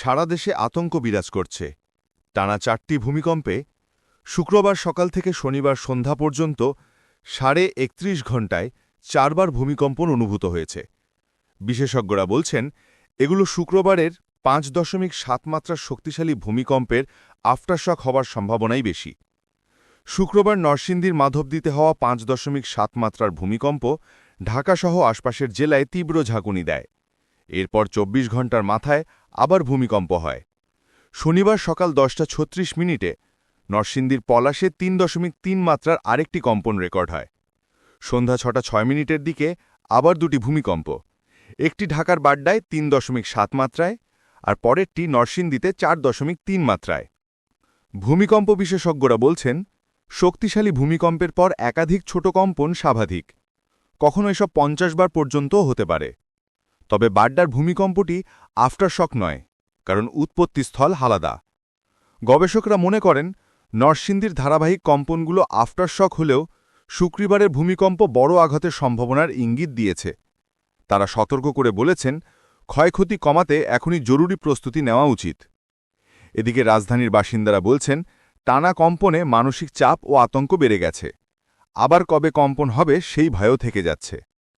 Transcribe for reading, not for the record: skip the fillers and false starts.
সারা দেশে আতঙ্ক বিরাজ করছে। টানা 4টি ভূমিকম্পে শুক্রবার সকাল থেকে শনিবার সন্ধ্যা পর্যন্ত 31.5 ঘণ্টায় 4বার ভূমিকম্পন অনুভূত হয়েছে। বিশেষজ্ঞরা বলছেন, এগুলো শুক্রবারের 5.7 মাত্রার শক্তিশালী ভূমিকম্পের আফটারশক হওয়ার সম্ভাবনাই বেশি। শুক্রবার নরসিংদীর মাধবদীতে হওয়া 5.7 মাত্রার ভূমিকম্প ঢাকাসহ আশপাশের জেলায় তীব্র ঝাঁকুনি দেয়। এরপর 24 ঘণ্টার মাথায় আবার ভূমিকম্প হয়। শনিবার সকাল 10:36 নরসিংদীর পলাশে 3.3 মাত্রার আরেকটি কম্পন রেকর্ড হয়। সন্ধ্যা 6:06 দিকে আবার দুটি ভূমিকম্প, একটি ঢাকার বাড্ডায় 3.7 মাত্রায় আর পরেরটি নরসিংদীতে 4.3 মাত্রায়। ভূমিকম্প বিশেষজ্ঞরা বলছেন, শক্তিশালী ভূমিকম্পের পর একাধিক ছোট কম্পন স্বাভাবিক, কখনো এসব 50 বার পর্যন্তও হতে পারে। তবে বাড্ডার ভূমিকম্পটি আফটারশক নয়, কারণ উৎপত্তিস্থল আলাদা। গবেষকরা মনে করেন, নরসিংদীর ধারাবাহিক কম্পনগুলো আফটারশক হলেও শুক্রবারের ভূমিকম্প বড় আঘাতের সম্ভাবনার ইঙ্গিত দিয়েছে। তারা সতর্ক করে বলেছেন, ক্ষয়ক্ষতি কমাতে এখনই জরুরি প্রস্তুতি নেওয়া উচিত। এদিকে রাজধানীর বাসিন্দারা বলছেন, টানা কম্পনে মানসিক চাপ ও আতঙ্ক বেড়ে গেছে। আবার কবে কম্পন হবে সেই ভয়ও থেকে যাচ্ছে।